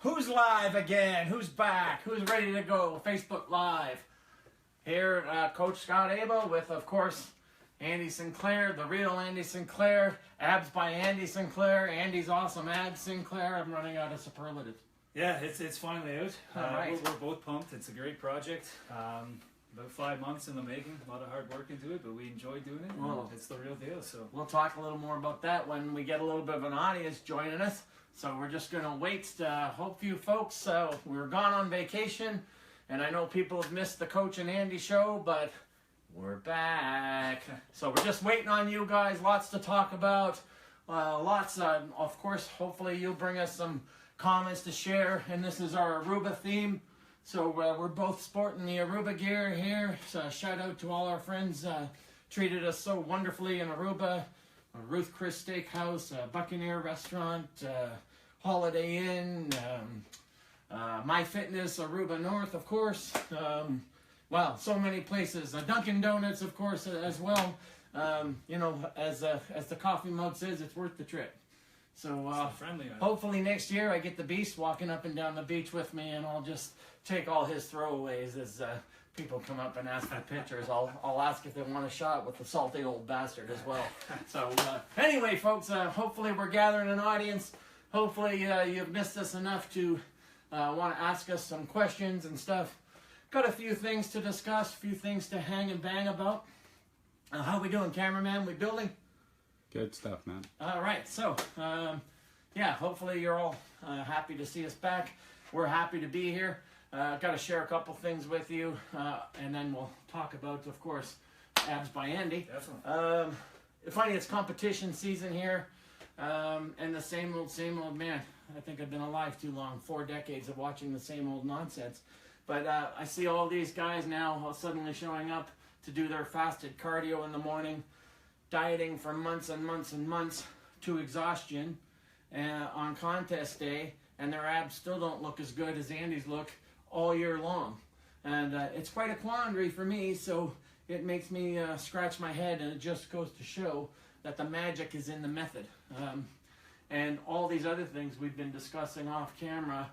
Who's live again? Who's back? Who's ready to go? Facebook Live. Here, Coach Scott Abel with, of course, Andy Sinclair, the real Andy Sinclair. Abs by Andy Sinclair. Andy's awesome abs Sinclair. I'm running out of superlatives. Yeah, it's finally out. Right. We're both pumped. It's a great project. About 5 months in the making. A lot of hard work into it, but we enjoy doing it. Well, it's the real deal. So we'll talk a little more about that when we get a little bit of an audience joining us. So we're just going to wait. Hope you folks, we were gone on vacation, and I know people have missed the Coach and Andy show, but we're back. So we're just waiting on you guys. Lots to talk about. Of course, hopefully you'll bring us some comments to share. And this is our Aruba theme. So we're both sporting the Aruba gear here. So shout out to all our friends treated us so wonderfully in Aruba. Ruth Chris Steakhouse, Buccaneer Restaurant, Holiday Inn, My Fitness, Aruba North, of course. Wow, so many places. Dunkin' Donuts, of course, as well. You know, as the coffee mug says, it's worth the trip. So hopefully next year I get the Beast walking up and down the beach with me, and I'll just take all his throwaways as people come up and ask for pictures. I'll ask if they want a shot with the salty old bastard as well. So anyway, folks, hopefully we're gathering an audience. Hopefully you've missed us enough to want to ask us some questions and stuff. Got a few things to discuss, a few things to hang and bang about. How we doing, cameraman? We building? Good stuff, man. All right, so yeah, hopefully you're all happy to see us back. We're happy to be here. Got to share a couple things with you, and then we'll talk about, of course, Abs by Andy. Definitely. Funny, it's competition season here, and the same old man. I think I've been alive too long, 4 decades of watching the same old nonsense. But I see all these guys now suddenly showing up to do their fasted cardio in the morning, dieting for months and months and months to exhaustion on contest day, and their abs still don't look as good as Andy's look all year long. And it's quite a quandary for me, so it makes me scratch my head, and it just goes to show that the magic is in the method. And all these other things we've been discussing off camera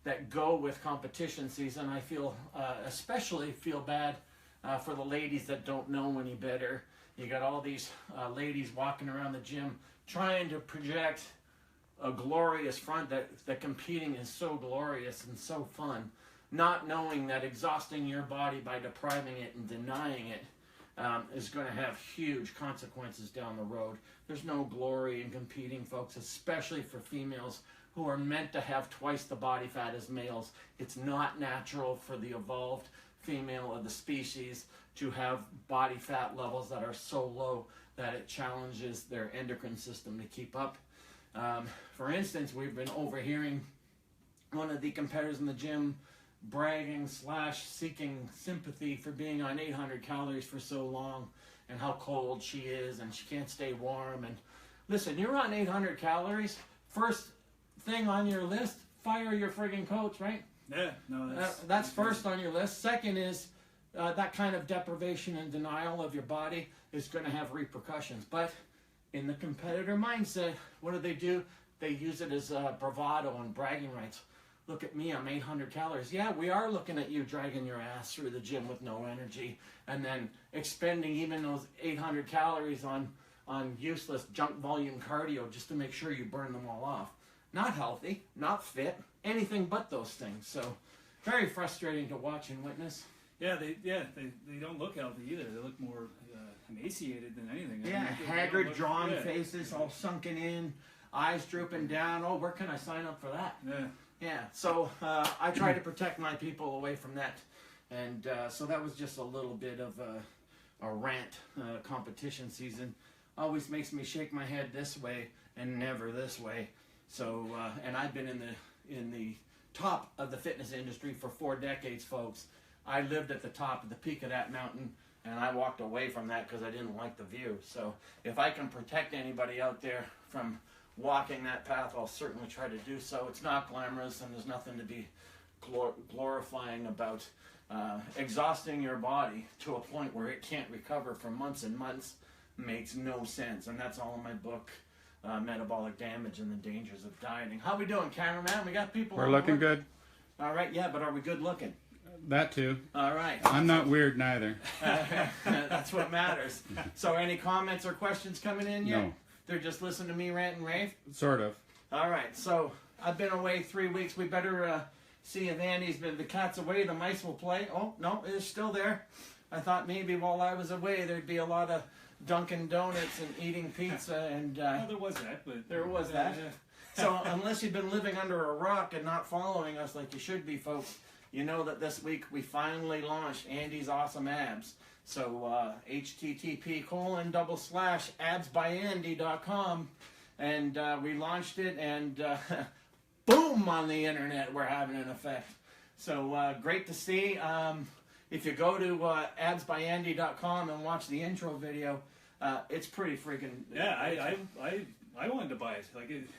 that go with competition season, I feel especially feel bad for the ladies that don't know any better. You got all these ladies walking around the gym trying to project a glorious front, that competing is so glorious and so fun, not knowing that exhausting your body by depriving it and denying it is going to have huge consequences down the road. There's no glory in competing, folks, especially for females who are meant to have twice the body fat as males. It's not natural for the evolved female of the species to have body fat levels that are so low that it challenges their endocrine system to keep up. For instance, we've been overhearing one of the competitors in the gym bragging / seeking sympathy for being on 800 calories for so long, and how cold she is and she can't stay warm. And listen, you're on 800 calories, first thing on your list, fire your friggin' coach, right? Yeah, no, that's first on your list. Second is that kind of deprivation and denial of your body is going to have repercussions. But in the competitor mindset, what do? They use it as bravado and bragging rights. Look at me, I'm 800 calories. Yeah, we are looking at you dragging your ass through the gym with no energy, and then expending even those 800 calories on useless junk volume cardio just to make sure you burn them all off. Not healthy, not fit, anything but those things. So very frustrating to watch and witness. Yeah, they don't look healthy either. They look more emaciated than anything. Yeah, haggard, drawn faces, all sunken in, eyes drooping down. Oh, where can I sign up for that? Yeah. So I try to protect my people away from that, and so that was just a little bit of a rant. Competition season always makes me shake my head this way and never this way. So and I've been in the top of the fitness industry for 4 decades, folks. I lived at the top of the peak of that mountain, and I walked away from that because I didn't like the view. So if I can protect anybody out there from walking that path, I'll certainly try to do so. It's not glamorous, and there's nothing to be glorifying about. Exhausting your body to a point where it can't recover for months and months makes no sense, and that's all in my book. metabolic damage and the dangers of dieting. How we doing, cameraman? We got people. We're on looking board? good. All right, yeah, but are we good looking? That too. All right. I'm not weird neither. That's what matters. So any comments or questions coming in yet? No. They're just listening to me rant and rave? Sort of. All right, so I've been away 3 weeks. We better see if Andy's been. The cat's away, the mice will play. Oh, no, it's still there. I thought maybe while I was away there'd be a lot of Dunkin' Donuts and eating pizza and... Well, there was that, but... There was that. So unless you've been living under a rock and not following us like you should be, folks, you know that this week we finally launched Andy's Awesome Abs. So http://absbyandy.com, and we launched it, and boom, on the internet we're having an effect. So great to see. If you go to absbyandy.com and watch the intro video, it's pretty freaking... Yeah, I wanted to buy it. Like it,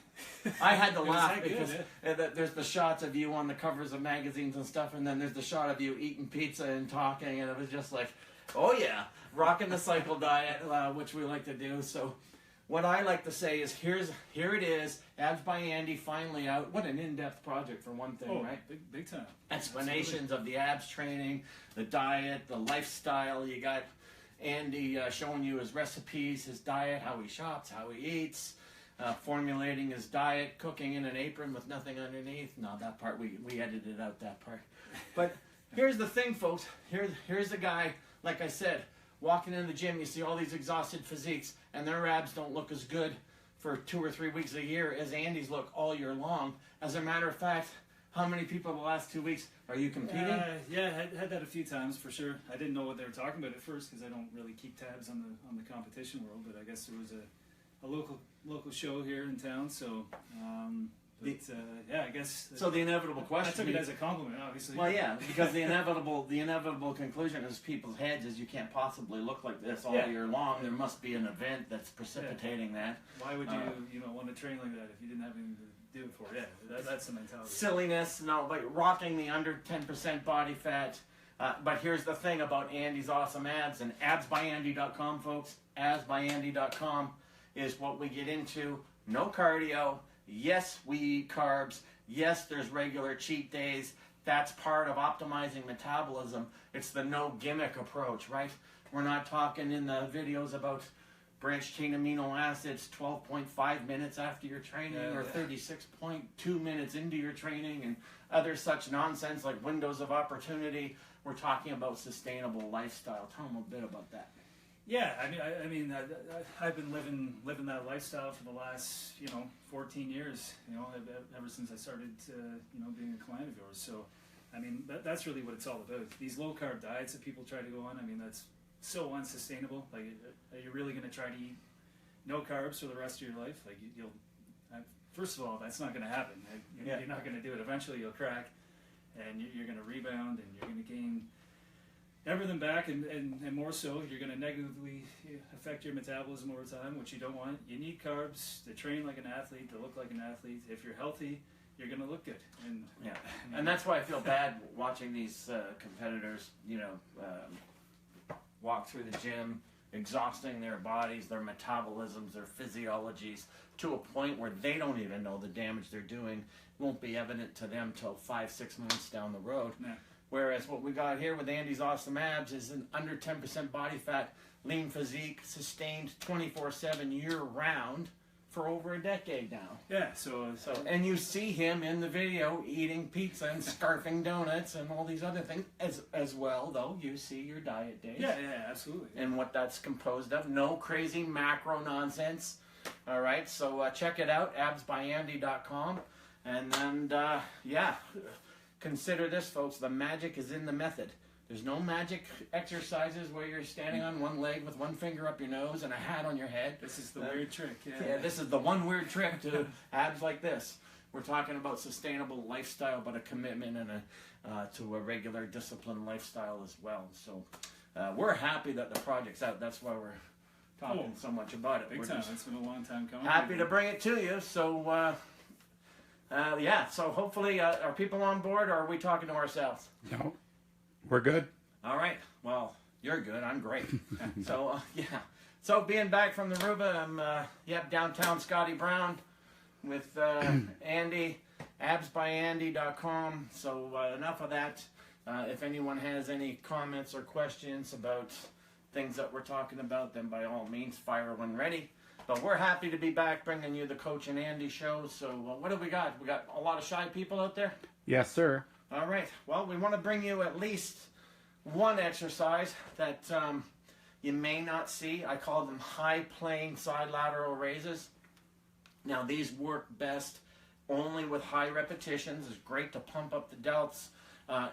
I had to it was laugh that good, because yeah. There's the shots of you on the covers of magazines and stuff, and then there's the shot of you eating pizza and talking, and it was just like, oh yeah, rocking the cycle diet, which we like to do. So what I like to say is here it is, Abs by Andy finally out. What an in-depth project for one thing, right? Big time. Explanations of the abs training, the diet, the lifestyle. You got Andy showing you his recipes, his diet, how he shops, how he eats, formulating his diet, cooking in an apron with nothing underneath. No, that part, we edited out that part. But here's the thing, folks. Here's the guy, like I said, walking in the gym, you see all these exhausted physiques, and their abs don't look as good for 2 or 3 weeks a year as Andy's look all year long. As a matter of fact, how many people the last 2 weeks are you competing? Yeah, I had that a few times for sure. I didn't know what they were talking about at first because I don't really keep tabs on the competition world. But I guess there was a local show here in town, so yeah, I guess. So the inevitable question. I took it as a compliment, obviously. Well, yeah, because the inevitable conclusion is people's heads is you can't possibly look like this all year long. There must be an event that's precipitating that. Why would you want to train like that if you didn't have anything to do it for? Yeah, that's the mentality. Silliness, no, like rocking the under 10% body fat. But here's the thing about Andy's Awesome Abs and absbyandy.com, folks. Absbyandy.com is what we get into. No cardio. Yes, we eat carbs. Yes, there's regular cheat days. That's part of optimizing metabolism. It's the no gimmick approach, right? We're not talking in the videos about branched chain amino acids 12.5 minutes after your training or 36.2 minutes into your training and other such nonsense like windows of opportunity. We're talking about sustainable lifestyle. Tell them a bit about that. Yeah, I mean, I've been living that lifestyle for the last 14 years. Ever since I started being a client of yours. So, I mean, that's really what it's all about. These low carb diets that people try to go on. I mean, that's so unsustainable. Like, are you really going to try to eat no carbs for the rest of your life? Like, you'll first of all, that's not going to happen. You're not going to do it. Eventually, you'll crack, and you're going to rebound, and you're going to gain everything back, and more so, you're going to negatively affect your metabolism over time, which you don't want. You need carbs to train like an athlete, to look like an athlete. If you're healthy, you're going to look good. And and that's why I feel bad watching these competitors, walk through the gym, exhausting their bodies, their metabolisms, their physiologies, to a point where they don't even know the damage they're doing won't be evident to them till 5-6 months down the road. Yeah. Whereas what we got here with Andy's Awesome Abs is an under 10% body fat, lean physique, sustained 24/7 year-round for over a decade now. Yeah, so and you see him in the video eating pizza and scarfing donuts and all these other things as well, though. You see your diet days. Yeah, absolutely. And what that's composed of. No crazy macro nonsense. All right, so check it out, absbyandy.com. And then, consider this, folks. The magic is in the method. There's no magic exercises where you're standing on one leg with one finger up your nose and a hat on your head. This is the weird trick. Yeah, this is the one weird trick to abs like this. We're talking about sustainable lifestyle, but a commitment and to a regular disciplined lifestyle as well. So we're happy that the project's out. That's why we're talking so much about it. Big time. It's been a long time coming. Happy to bring it to you. So so hopefully are people on board, or are we talking to ourselves? No, we're good. All right. Well, you're good. I'm great. So So being back from the Aruba, I'm downtown Scotty Brown with Andy, absbyandy.com. So enough of that. If anyone has any comments or questions about things that we're talking about, then by all means, fire when ready. But we're happy to be back bringing you the Coach and Andy show. So what do we got? We got a lot of shy people out there? Yes, sir. All right. Well, we want to bring you at least one exercise that you may not see. I call them high plane side lateral raises. Now, these work best only with high repetitions. It's great to pump up the delts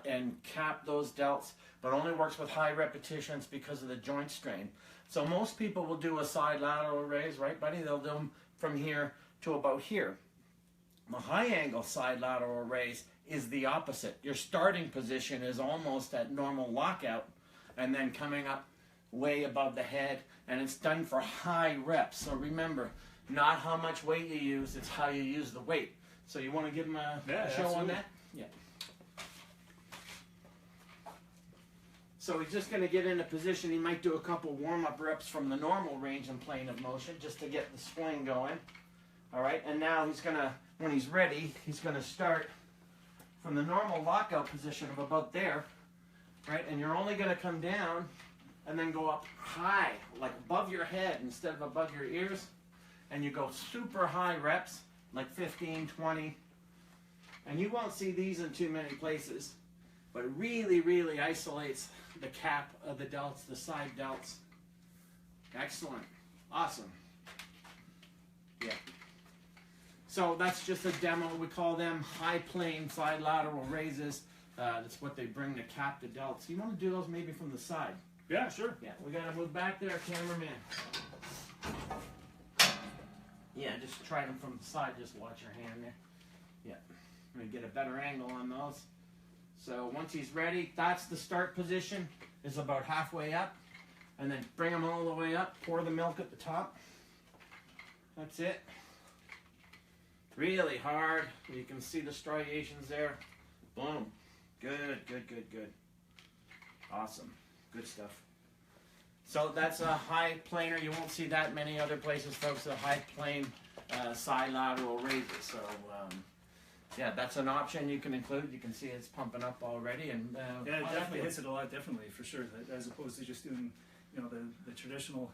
and cap those delts, but only works with high repetitions because of the joint strain. So most people will do a side lateral raise, right, buddy? They'll do them from here to about here. The high angle side lateral raise is the opposite. Your starting position is almost at normal lockout and then coming up way above the head, and it's done for high reps. So remember, not how much weight you use, it's how you use the weight. So you want to give them a show on that? Yeah. So he's just going to get in a position. He might do a couple warm-up reps from the normal range and plane of motion just to get the swing going. All right, and now he's going to, when he's ready, he's going to start from the normal lockout position of about there, right? And you're only going to come down and then go up high, like above your head instead of above your ears. And you go super high reps, like 15, 20. And you won't see these in too many places, but it really, really isolates the cap of the delts, the side delts. Excellent. Awesome. Yeah. So that's just a demo. We call them high plane side lateral raises. That's what they bring to cap the delts. You want to do those maybe from the side? Yeah, sure. Yeah, we got to move back there, cameraman. Yeah, just try them from the side. Just watch your hand there. Yeah, I'm going to get a better angle on those. So once he's ready, that's the start position. Is about halfway up. And then bring them all the way up. Pour the milk at the top. That's it. Really hard. You can see the striations there. Boom. Good, good, good, good. Awesome. Good stuff. So that's a high planer. You won't see that many other places, folks. A high plane side lateral raises. So yeah, that's an option you can include. You can see it's pumping up already, and yeah, it definitely hits it a lot differently for sure, as opposed to just doing, you know, the traditional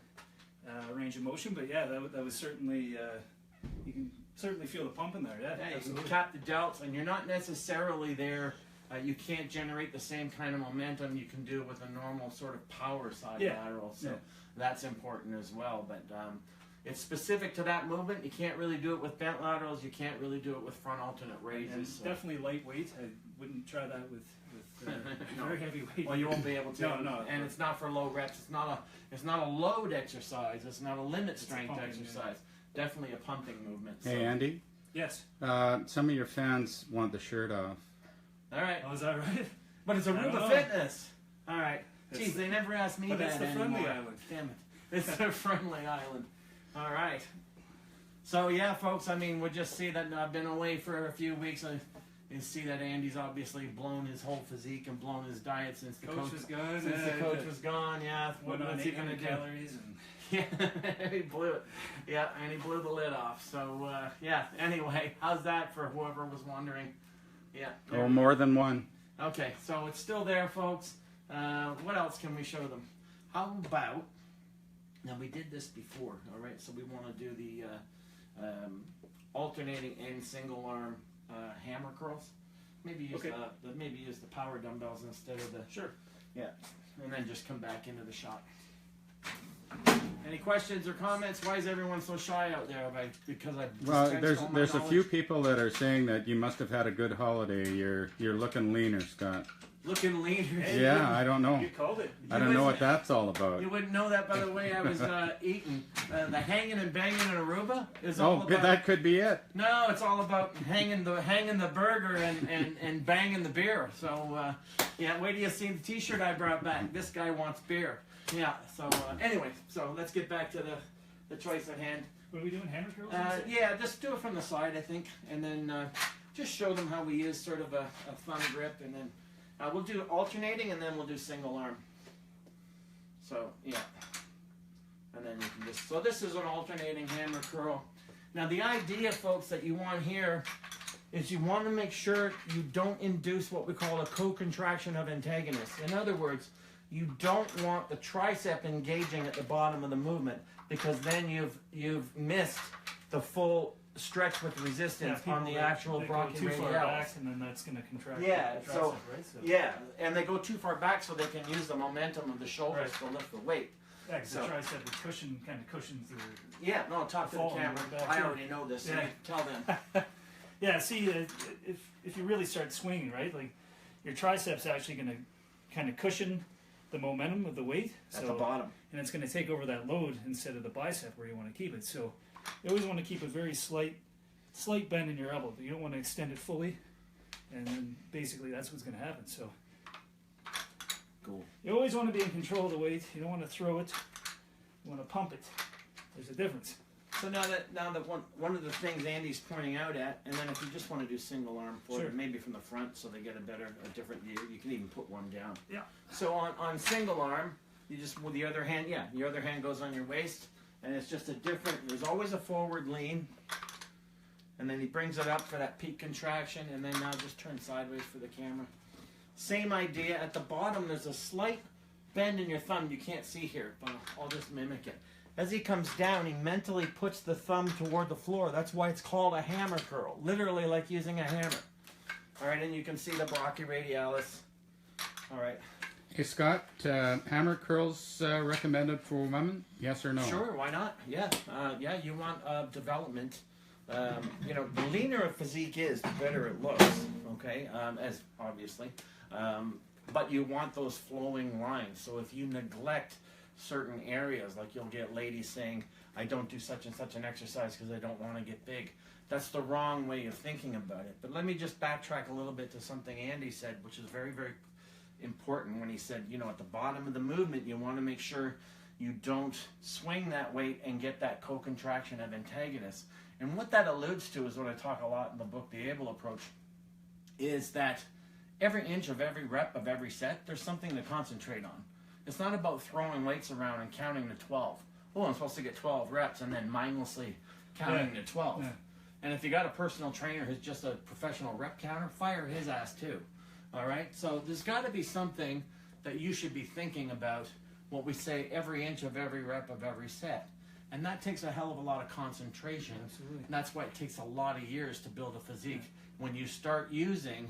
range of motion. But yeah, that was certainly you can certainly feel the pump in there. Yeah, yeah, you absolutely. can cap the delts, and you're not necessarily there. You can't generate the same kind of momentum you can do with a normal sort of power side lateral. So that's important as well. But it's specific to that movement. You can't really do it with bent laterals. You can't really do it with front alternate raises. And so. definitely lightweight. I wouldn't try that with No. very heavy weight. Well, you won't be able to. No. And it's not for low reps. It's not a load exercise. It's not a limit strength pumping, exercise. Definitely a pumping movement. Hey, Andy. Yes. Some of your fans want the shirt off. All right. Oh, is that right? But it's Aruba Fitness. All right. Geez, they never asked me but that it's the anymore. friendly island. Damn it. It's the friendly island. All right. So, yeah, folks, I mean, we'll just see that I've been away for a few weeks. You see that Andy's obviously blown his whole physique and blown his diet since the coach was gone. Since the coach was gone, yeah. What's he going to do? Calories and Yeah, he blew it. Yeah, and he blew the lid off. So, yeah, anyway, how's that for whoever was wondering? Yeah. Oh, more than one. Okay, so it's still there, folks. What else can we show them? How about, now we did this before, all right? So we want to do the alternating and single arm hammer curls. Maybe use maybe use the power dumbbells instead of the. Sure. Yeah, and then just come back into the shot. Any questions or comments? Why is everyone so shy out there? Because I Well, there's a few people that are saying that you must have had a good holiday. You're looking leaner, Scott. looking leaner. Yeah, I don't know. You called it. I don't know what that's all about. You wouldn't know that by the way I was eating. The hanging and banging in Aruba is all Oh, about. that could be it. No, it's all about hanging the burger and banging the beer. So yeah, wait till you see the T-shirt I brought back. This guy wants beer. Yeah. So anyway, so let's get back to the choice at hand. What are we doing? Hammer curls? Yeah, just do it from the side, I think, and then just show them how we use sort of a thumb grip, and then we'll do alternating, and then we'll do single arm. So yeah. And then you can just, so this is an alternating hammer curl. Now the idea, folks, that you want here is you want to make sure you don't induce what we call a co-contraction of antagonist. In other words, you don't want the tricep engaging at the bottom of the movement, because then you've missed the full stretch with resistance on the actual brachioradialis. Too far back, and then that's going to contract. Yeah, the tricep, so, right? So yeah, and they go too far back so they can use the momentum of the shoulders to lift the weight. yeah, because the tricep is kind of cushions the. Yeah, no, talk to the camera. I already know this. So tell them. Yeah, see, if you really start swinging, right, like your triceps actually going to kind of cushion the momentum of the weight At the bottom, and it's going to take over that load instead of the bicep where you want to keep it. So you always want to keep a very slight bend in your elbow. You don't want to extend it fully, and then basically that's what's going to happen. So cool. You always want to be in control of the weight. You don't want to throw it. You want to pump it. There's a difference. So now that one of the things Andy's pointing out at, and then if you just want to do single arm for it, maybe from the front so they get a different view, you can even put one down. Yeah. So on single arm, you just, with the other hand, your other hand goes on your waist, and it's just a different, there's always a forward lean, and then he brings it up for that peak contraction, and then now just turn sideways for the camera. Same idea. At the bottom, there's a slight bend in your thumb you can't see here, but I'll just mimic it. As he comes down, he mentally puts the thumb toward the floor. That's why it's called a hammer curl. Literally like using a hammer. All right, and you can see the brachioradialis. All right. Hey, Scott, hammer curls recommended for women? Yes or no? Sure, why not? Yeah, yeah. You want development. You know, the leaner a physique is, the better it looks. Okay, as obviously, but you want those flowing lines. So if you neglect certain areas, like you'll get ladies saying, I don't do such and such an exercise because I don't want to get big. That's the wrong way of thinking about it. But let me just backtrack a little bit to something Andy said, which is very, very important, when he said, you know, at the bottom of the movement, you want to make sure you don't swing that weight and get that co-contraction of antagonists. And what that alludes to is what I talk a lot in the book, The Able Approach, is that every inch of every rep of every set, there's something to concentrate on. It's not about throwing weights around and counting to 12. Oh, I'm supposed to get 12 reps and then mindlessly counting to 12. Yeah. And if you got a personal trainer who's just a professional rep counter, fire his ass too. All right? So there's got to be something that you should be thinking about, what we say, every inch of every rep of every set. And that takes a hell of a lot of concentration. Absolutely. And that's why it takes a lot of years to build a physique. When you start using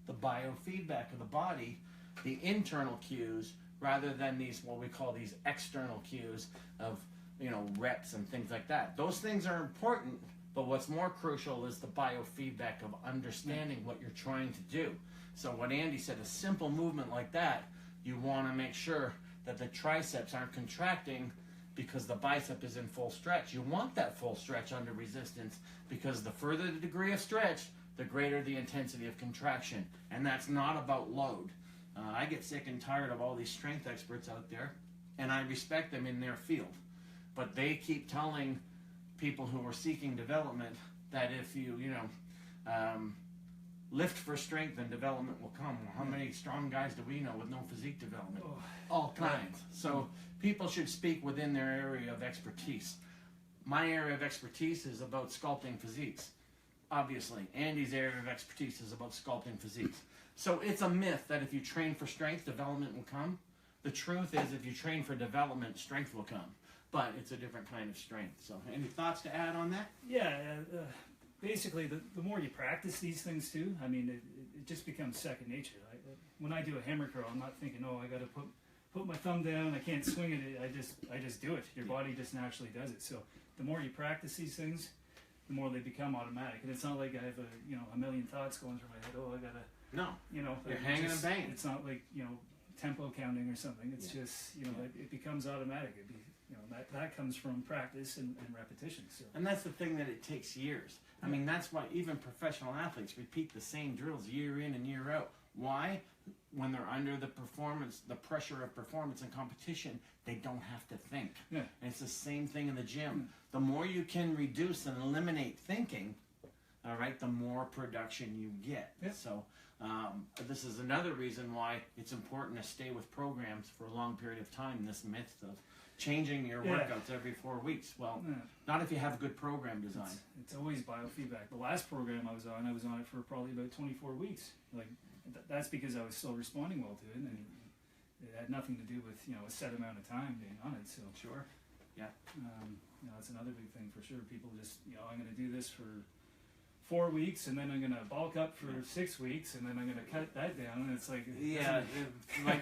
the biofeedback of the body, the internal cues, rather than these, what we call these external cues of, you know, reps and things like that. Those things are important, but what's more crucial is the biofeedback of understanding what you're trying to do. So what Andy said, a simple movement like that, you want to make sure that the triceps aren't contracting because the bicep is in full stretch. You want that full stretch under resistance, because the further the degree of stretch, the greater the intensity of contraction. And that's not about load. I get sick and tired of all these strength experts out there, and I respect them in their field. But they keep telling people who are seeking development that if you lift for strength, then development will come. Well, how many strong guys do we know with no physique development? All kinds. So people should speak within their area of expertise. My area of expertise is about sculpting physiques. Obviously, Andy's area of expertise is about sculpting physiques. So it's a myth that if you train for strength, development will come. The truth is, if you train for development, strength will come. But it's a different kind of strength. So any thoughts to add on that? Yeah, basically, the more you practice these things too, I mean, it just becomes second nature. When I do a hammer curl, I'm not thinking, oh, I got to put my thumb down, I can't swing it. I just do it. Your body just naturally does it. So the more you practice these things, the more they become automatic. And it's not like I have a million thoughts going through my head. Oh, I gotta. No. You're hanging and banging. It's not like tempo counting or something. It's just it becomes automatic. That comes from practice and repetition. So. And that's the thing, that it takes years. I mean, that's why even professional athletes repeat the same drills year in and year out. Why? When they're under the pressure of performance and competition, they don't have to think. Yeah. And it's the same thing in the gym. The more you can reduce and eliminate thinking, all right, the more production you get. Yeah. So this is another reason why it's important to stay with programs for a long period of time. This myth of, changing your workouts every 4 weeks. Well, not if you have a good program design. It's always biofeedback. The last program I was on it for probably about 24 weeks. Like that's because I was still responding well to it, and it had nothing to do with a set amount of time being on it. So sure, yeah, that's another big thing for sure. People just I'm going to do this for 4 weeks, and then I'm gonna bulk up for 6 weeks, and then I'm gonna cut that down, and it's like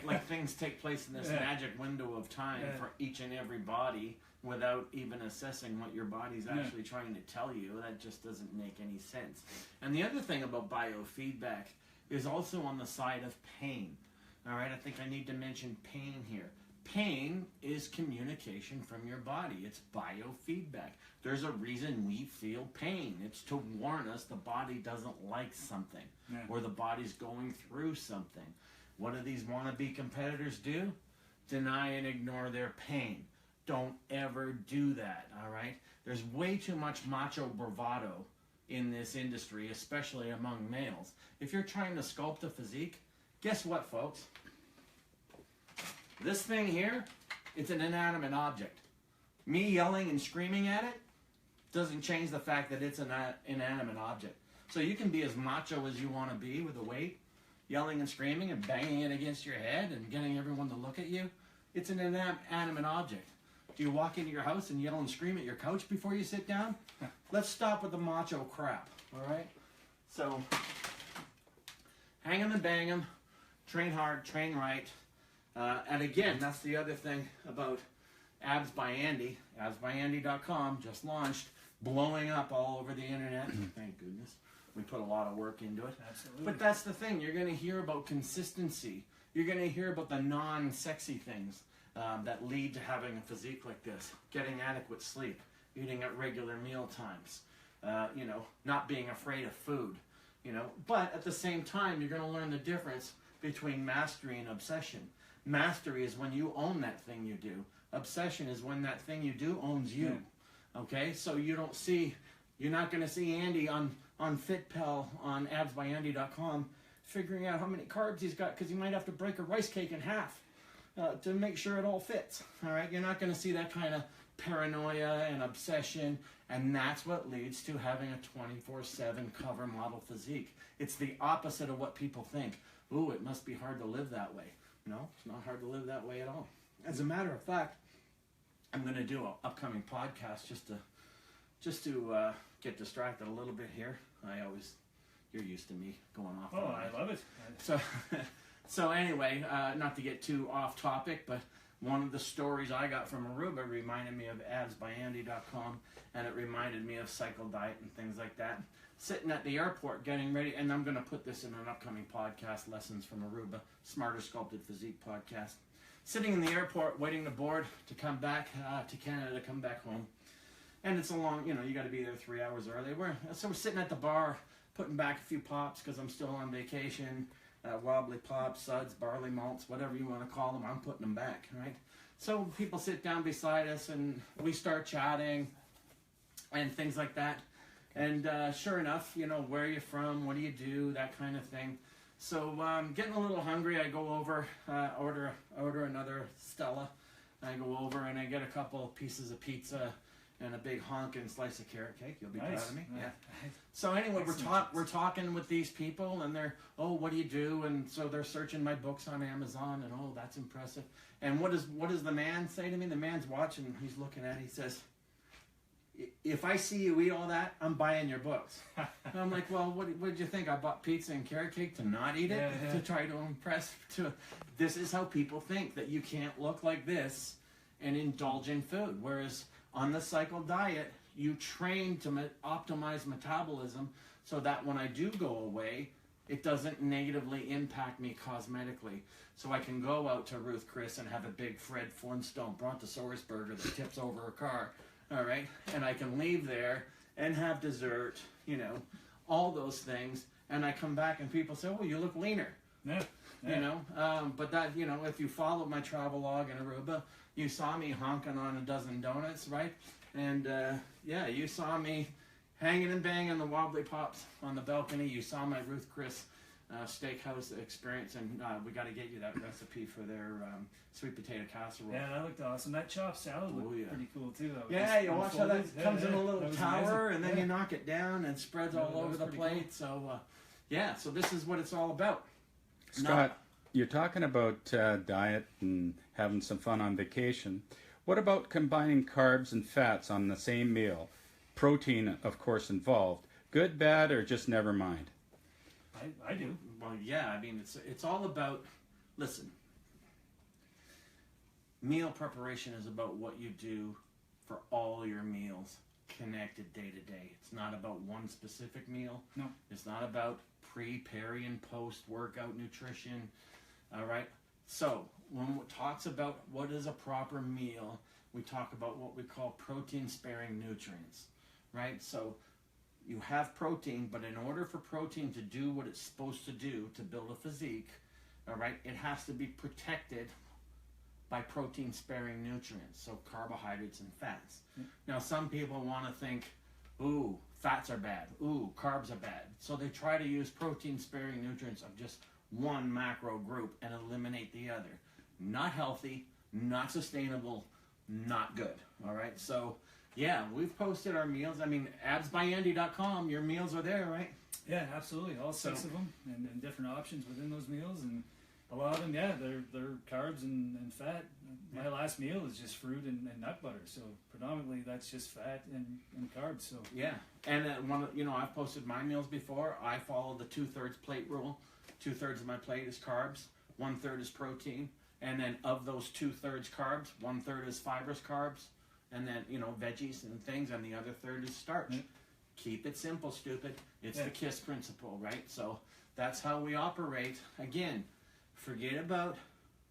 like things take place in this magic window of time for each and every body without even assessing what your body's actually trying to tell you. That just doesn't make any sense. And the other thing about biofeedback is also on the side of pain. All right, I think I need to mention pain here. Pain is communication from your body. It's biofeedback. There's a reason we feel pain. It's to warn us the body doesn't like something or the body's going through something. What do these wannabe competitors do? Deny and ignore their pain. Don't ever do that, all right? There's way too much macho bravado in this industry, especially among males. If you're trying to sculpt a physique, guess what, folks? This thing here, it's an inanimate object. Me yelling and screaming at it doesn't change the fact that it's an inanimate object. So you can be as macho as you want to be with a weight, yelling and screaming and banging it against your head and getting everyone to look at you. It's an inanimate object. Do you walk into your house and yell and scream at your couch before you sit down? Let's stop with the macho crap, all right? So, hang 'em and bang 'em, train hard, train right. And again, that's the other thing about Abs by Andy. AbsByAndy.com just launched, blowing up all over the internet. Thank goodness. We put a lot of work into it. Absolutely. But that's the thing. You're going to hear about consistency. You're going to hear about the non-sexy things that lead to having a physique like this. Getting adequate sleep, eating at regular meal times, not being afraid of food. But at the same time, you're going to learn the difference between mastery and obsession. Mastery is when you own that thing you do. Obsession is when that thing you do owns you. Okay, so you're not going to see Andy on FitPal on AbsByAndy.com figuring out how many carbs he's got because he might have to break a rice cake in half to make sure it all fits. All right, you're not going to see that kind of paranoia and obsession, and that's what leads to having a 24/7 cover model physique. It's the opposite of what people think. Ooh, it must be hard to live that way. No, it's not hard to live that way at all. As a matter of fact, I'm going to do an upcoming podcast just to get distracted a little bit here. You're used to me going off. Oh, I love it. So anyway, not to get too off topic, but one of the stories I got from Aruba reminded me of AbsByAndy.com, and it reminded me of Cycle Diet and things like that. Sitting at the airport getting ready, and I'm going to put this in an upcoming podcast, Lessons from Aruba, Smarter Sculpted Physique podcast. Sitting in the airport waiting to board to come back to Canada, to come back home. And it's a long, you got to be there 3 hours early. So we're sitting at the bar, putting back a few pops because I'm still on vacation. Wobbly pops, suds, barley malts, whatever you want to call them, I'm putting them back, right? So people sit down beside us and we start chatting and things like that. And sure enough, where are you from? What do you do? That kind of thing. So getting a little hungry, I go over, order another Stella. I go over and I get a couple pieces of pizza and a big honking slice of carrot cake. You'll be proud of me. Yeah. So anyway, we're talking with these people, and they're, oh, what do you do? And so they're searching my books on Amazon, and oh, that's impressive. And what does the man say to me? The man's watching. He's looking at it. He says, if I see you eat all that, I'm buying your books. And I'm like, well, what did you think? I bought pizza and carrot cake to not eat it? To try to impress? This is how people think, that you can't look like this and indulge in food. Whereas on the cycle diet, you train to optimize metabolism so that when I do go away, it doesn't negatively impact me cosmetically. So I can go out to Ruth Chris and have a big Fred Flintstone Brontosaurus burger that tips over her car. All right, and I can leave there and have dessert, all those things, and I come back and people say, "Oh, you look leaner." Yeah. But that, if you follow my travel log in Aruba, you saw me honking on a dozen donuts, right? And you saw me hanging and banging the wobbly pops on the balcony. You saw my Ruth Chris steakhouse experience, and we got to get you that recipe for their sweet potato casserole. Yeah, that looked awesome. That chopped salad looked pretty cool too. Yeah, you watch how that comes in a little tower, and then you knock it down and spreads all over the plate. Cool. So, so this is what it's all about. Scott, you're talking about diet and having some fun on vacation. What about combining carbs and fats on the same meal? Protein, of course, involved. Good, bad, or just never mind? I do. Well, yeah, I mean, it's all about, listen, meal preparation is about what you do for all your meals connected day to day. It's not about one specific meal. No. It's not about pre, peri, and post-workout nutrition. All right? So, when it talks about what is a proper meal, we talk about what we call protein-sparing nutrients, right? So, you have protein, but in order for protein to do what it's supposed to do to build a physique, all right, it has to be protected by protein-sparing nutrients, so carbohydrates and fats. Now, some people want to think, ooh, fats are bad, ooh, carbs are bad. So they try to use protein-sparing nutrients of just one macro group and eliminate the other. Not healthy, not sustainable, not good, all right? So, yeah, we've posted our meals. I mean, absbyandy.com, your meals are there, right? Yeah, absolutely. All 6 of them, and different options within those meals, and a lot of them, yeah, they're carbs and fat. My last meal is just fruit and nut butter, so predominantly that's just fat and carbs. So yeah, and I've posted my meals before. I follow the 2/3 plate rule. 2/3 of my plate is carbs, 1/3 is protein, and then of those 2/3 carbs, 1/3 is fibrous carbs, and then veggies and things, and the other third is starch. Mm-hmm. Keep it simple, stupid. It's the KISS principle, right? So that's how we operate. Again, forget about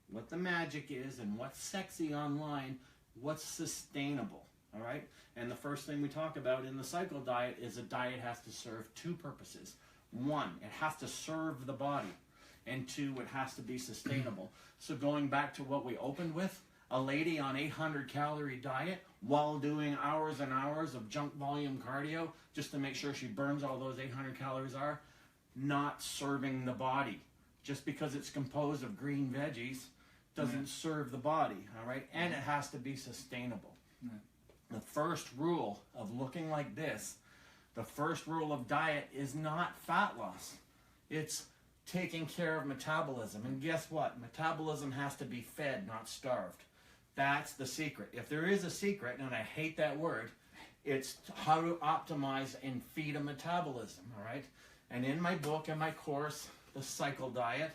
what the magic is and what's sexy online, what's sustainable, all right? And the first thing we talk about in the cycle diet is a diet has to serve 2 purposes. 1, it has to serve the body, and 2, it has to be sustainable. So going back to what we opened with, a lady on 800-calorie diet while doing hours and hours of junk volume cardio just to make sure she burns all those 800 calories are not serving the body. Just because it's composed of green veggies doesn't serve the body, all right? And it has to be sustainable. The first rule of looking like this, the first rule of diet is not fat loss. It's taking care of metabolism. And guess what? Metabolism has to be fed, not starved. That's the secret. If there is a secret, and I hate that word, it's how to optimize and feed a metabolism, all right? And in my book and my course, The Cycle Diet,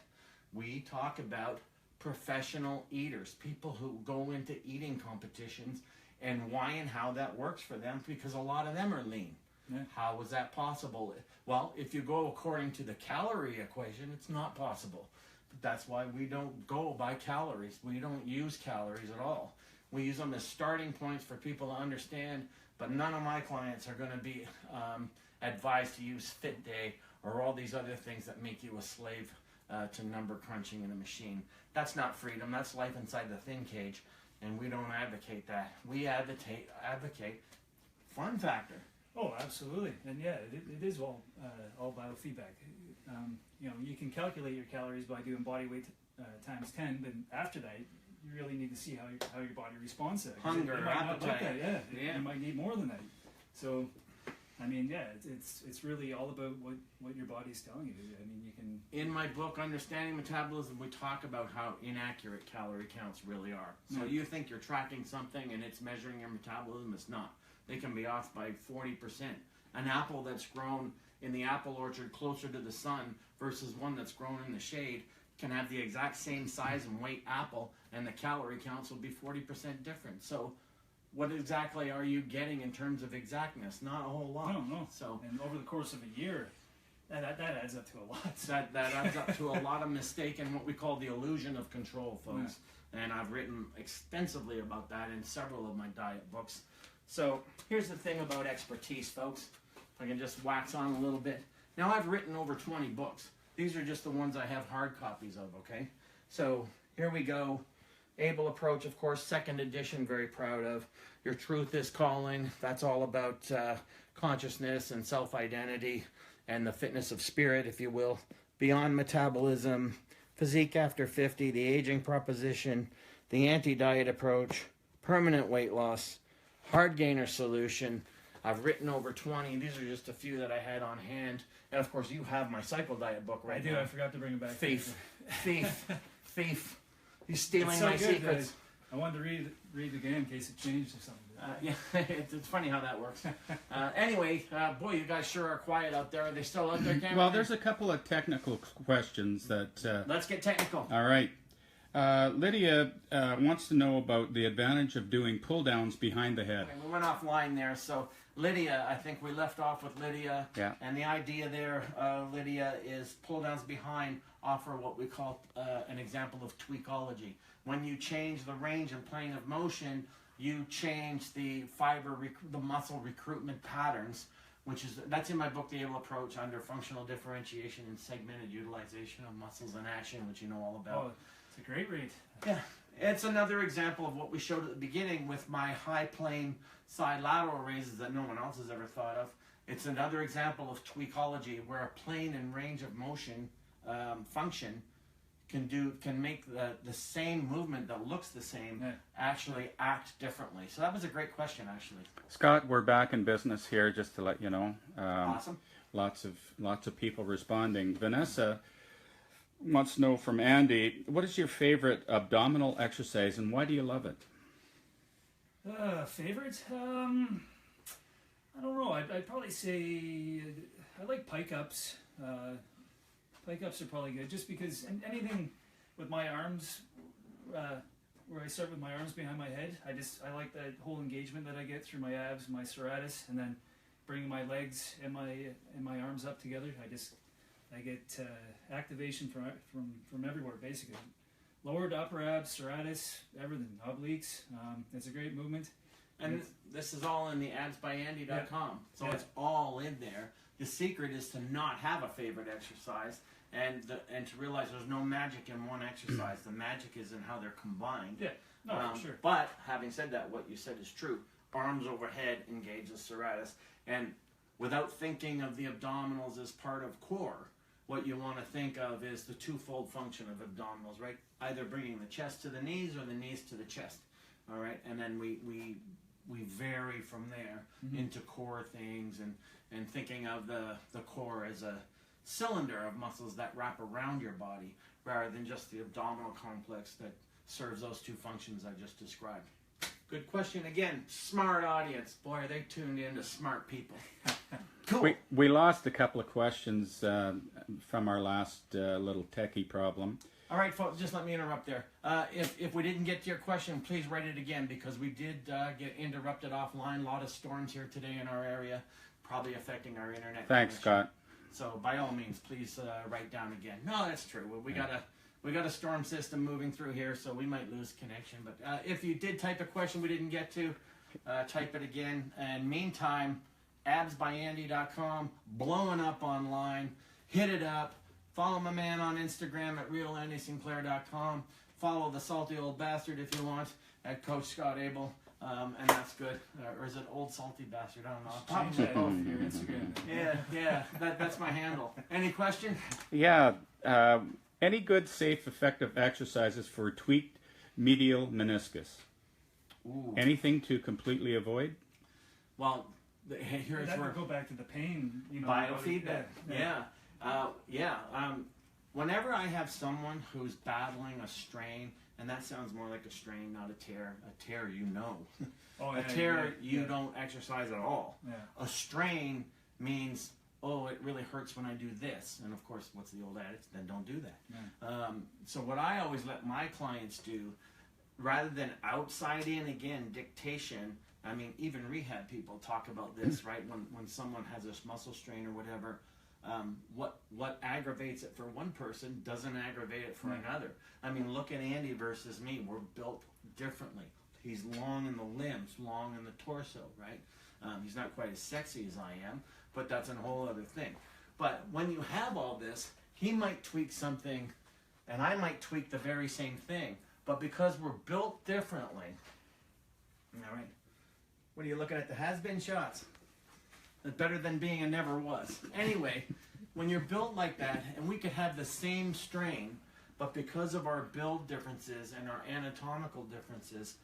we talk about professional eaters, people who go into eating competitions, and why and how that works for them, because a lot of them are lean. Yeah. How is that possible? Well, if you go according to the calorie equation, it's not possible. But that's why we don't go by calories. We don't use calories at all. We use them as starting points for people to understand, but none of my clients are going to be advised to use Fit Day or all these other things that make you a slave to number crunching in a machine. That's not freedom. That's life inside the thin cage, and we don't advocate that. We advocate fun factor. Oh, absolutely, and yeah, it is all biofeedback. You can calculate your calories by doing body weight times 10, but after that, you really need to see how your body responds to it. Hunger, appetite. Yeah. You might need more than that. So, I mean, yeah, it's really all about what your body's telling you. I mean, you can. In my book, Understanding Metabolism, we talk about how inaccurate calorie counts really are. So you think you're tracking something and it's measuring your metabolism. It's not. They can be off by 40%. An apple that's grown in the apple orchard closer to the sun versus one that's grown in the shade can have the exact same size and weight apple, and the calorie counts will be 40% different. So what exactly are you getting in terms of exactness? Not a whole lot. No. So, and over the course of a year, that adds up to a lot. That adds up to a lot of mistake and what we call the illusion of control, folks. Yeah. And I've written extensively about that in several of my diet books. So here's the thing about expertise, folks. If I can just wax on a little bit. Now, I've written over 20 books. These are just the ones I have hard copies of, okay? So here we go. Able Approach, of course, 2nd edition, very proud of. Your Truth is Calling. That's all about consciousness and self-identity and the fitness of spirit, if you will. beyond metabolism, physique after 50, the aging proposition, the anti-diet approach, permanent weight loss, hard gainer solution. I've written over 20. These are just a few that I had on hand. And of course, you have my cycle diet book right now. I forgot to bring it back. Thief. Thief. He's stealing so my secrets. I wanted to read again in case it changed or something. Yeah, it's funny how that works. Anyway, boy, you guys sure are quiet out there. Are they still out there, Cameron? Well, there's a couple of technical questions that... Let's get technical. All right. Lydia wants to know about the advantage of doing pull-downs behind the head. Okay, we went offline there. So Lydia, I think we left off with Lydia. Yeah. And the idea there, Lydia, is pull-downs behind offer what we call an example of tweakology. When you change the range and plane of motion, you change the the muscle recruitment patterns, that's in my book, The Able Approach, under functional differentiation and segmented utilization of muscles in action, which you know all about. Oh, it's a great read. Yeah, it's another example of what we showed at the beginning with my high plane side lateral raises that no one else has ever thought of. It's another example of tweakology, where a plane and range of motion function can make the same movement that looks the same actually act differently. So that was a great question, actually. Scott, we're back in business here, just to let you know. Awesome. Lots of people responding. Vanessa wants to know from Andy, what is your favorite abdominal exercise and why do you love it? Favorite? I don't know. I'd probably say I like pike ups. Pike ups are probably good, just because anything with my arms, where I start with my arms behind my head, I like that whole engagement that I get through my abs, my serratus, and then bringing my legs and my arms up together. I get activation from everywhere, basically. Lower to upper abs, serratus, everything, obliques. It's a great movement. And this is all in the absbyandy.com. So Yeah. it's all in there. The secret is to not have a favorite exercise and to realize there's no magic in one exercise. The magic is in how they're combined. Yeah, no, for sure. But having said that, what you said is true. Arms overhead engage the serratus. And without thinking of the abdominals as part of core, what you want to think of is the twofold function of abdominals, right? Either bringing the chest to the knees or the knees to the chest, all right? And then we vary from there into core things and thinking of the core as a cylinder of muscles that wrap around your body rather than just the abdominal complex that serves those two functions I just described. Good question again. Smart audience. Boy, are they tuned in to smart people. Cool. We lost a couple of questions from our last little techie problem. All right, folks, just let me interrupt there. If we didn't get to your question, please write it again, because we did get interrupted offline. A lot of storms here today in our area, probably affecting our internet Thanks, connection. Scott. So by all means, please write down again. No, that's true. We got a storm system moving through here, so we might lose connection. But if you did type a question we didn't get to, type it again. And meantime, absbyandy.com, blowing up online. Hit it up. Follow my man on Instagram at realandysinclair.com. Follow the salty old bastard if you want at Coach Scott Abel. And that's good. Or is it Old Salty Bastard? I don't know. I'll Change that off your Instagram. Yeah. That's my handle. Any question? Yeah. Any good, safe, effective exercises for tweaked medial meniscus? Ooh. Anything to completely avoid? Well, here's That where would go back to the pain. biofeedback. Whenever I have someone who's battling a strain, and that sounds more like a strain, not a tear. A tear, you know. Oh, A yeah, tear, yeah, you yeah. don't exercise at all. Yeah. A strain means, oh, it really hurts when I do this. And of course, what's the old adage? Then don't do that. Yeah. So what I always let my clients do, rather than outside in, again, dictation, I mean, even rehab people talk about this, right? When someone has this muscle strain or whatever, what aggravates it for one person doesn't aggravate it for another. I mean, look at Andy versus me. We're built differently. He's long in the limbs, long in the torso, right? He's not quite as sexy as I am, but that's a whole other thing. But when you have all this, he might tweak something, and I might tweak the very same thing. But because we're built differently, all right, what are you looking at? The has-been shots. That's better than being a never was. Anyway, when you're built like that, and we could have the same strain, but because of our build differences and our anatomical differences,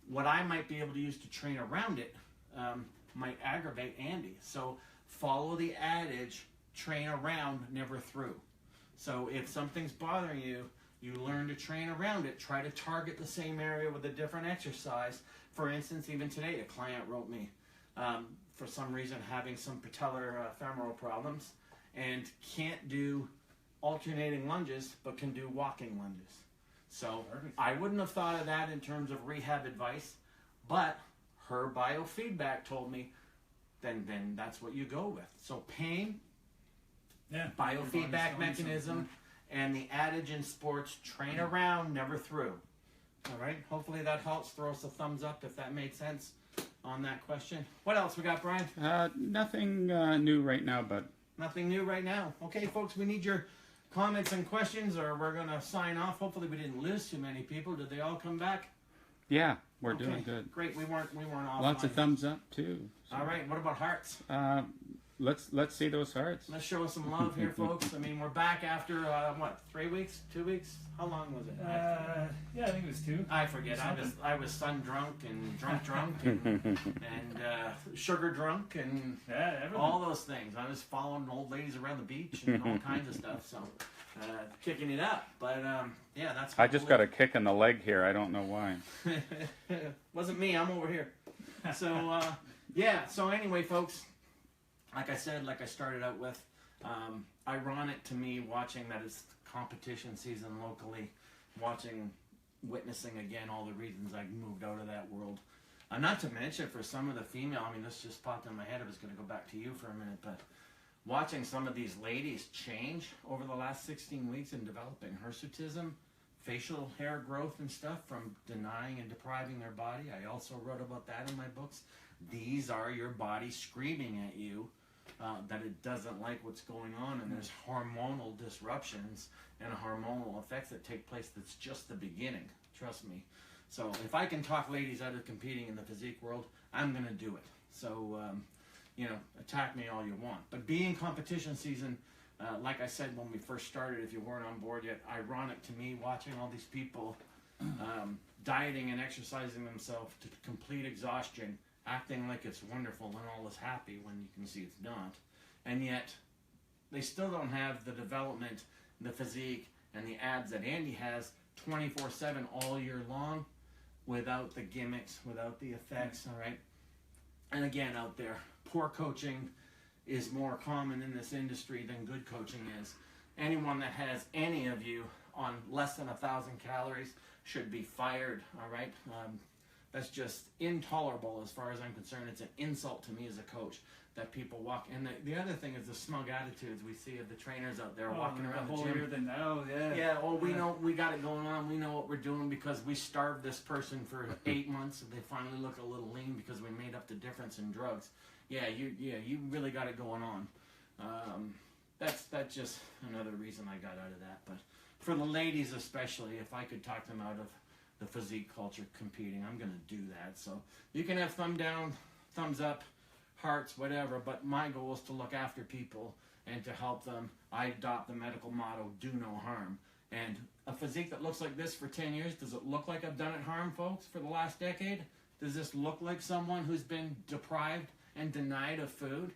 what I might be able to use to train around it might aggravate Andy. So follow the adage, train around, never through. So if something's bothering you, you learn to train around it. Try to target the same area with a different exercise. For instance, even today, a client wrote me, for some reason having some patellar femoral problems, and can't do alternating lunges, but can do walking lunges. So I wouldn't have thought of that in terms of rehab advice, but her biofeedback told me, then that's what you go with. So pain, biofeedback mechanism, and the adage in sports, train around, never through. All right, hopefully that helps. Throw us a thumbs up if that made sense on that question. What else we got, Brian? Nothing new right now, but... Nothing new right now. Okay, folks, we need your comments and questions, or we're going to sign off. Hopefully we didn't lose too many people. Did they all come back? Yeah, we're doing good. Great, we weren't offline. Lots of thumbs up, too. So. All right, what about hearts? Let's see those hearts. Let's show us some love here, folks. I mean, we're back after, 3 weeks? 2 weeks? How long was it? Yeah, I think it was 2. I forget. I was sun drunk and drunk and sugar drunk and all those things. I was following old ladies around the beach and all kinds of stuff. So kicking it up. But yeah, that's. I just got a kick in the leg here. I don't know why. Wasn't me. I'm over here. So yeah. So anyway, folks. Like I said, like I started out with, ironic to me watching that it's competition season locally, witnessing again all the reasons I moved out of that world. Not to mention for some of the female, I mean, this just popped in my head. I was going to go back to you for a minute, but watching some of these ladies change over the last 16 weeks in developing hirsutism, facial hair growth and stuff from denying and depriving their body. I also wrote about that in my books. These are your body screaming at you that it doesn't like what's going on, and there's hormonal disruptions and hormonal effects that take place. That's just the beginning, trust me. So if I can talk ladies out of competing in the physique world, I'm going to do it. So, attack me all you want. But being competition season, like I said when we first started, if you weren't on board yet, ironic to me watching all these people dieting and exercising themselves to complete exhaustion, acting like it's wonderful and all is happy when you can see it's not. And yet, they still don't have the development, the physique, and the abs that Andy has 24/7 all year long without the gimmicks, without the effects, all right? And again, out there, poor coaching is more common in this industry than good coaching is. Anyone that has any of you on less than 1,000 calories should be fired, all right? That's just intolerable as far as I'm concerned. It's an insult to me as a coach that people walk. And the other thing is the smug attitudes we see of the trainers out there walking around the gym. We know we got it going on. We know what we're doing because we starved this person for 8 months and they finally look a little lean because we made up the difference in drugs. You really got it going on. That's just another reason I got out of that. But for the ladies especially, if I could talk them out of the physique culture competing, I'm going to do that. So you can have thumb down, thumbs up, hearts, whatever, but my goal is to look after people and to help them. I adopt the medical motto, do no harm. And a physique that looks like this for 10 years, does it look like I've done it harm, folks, for the last decade? Does this look like someone who's been deprived and denied of food?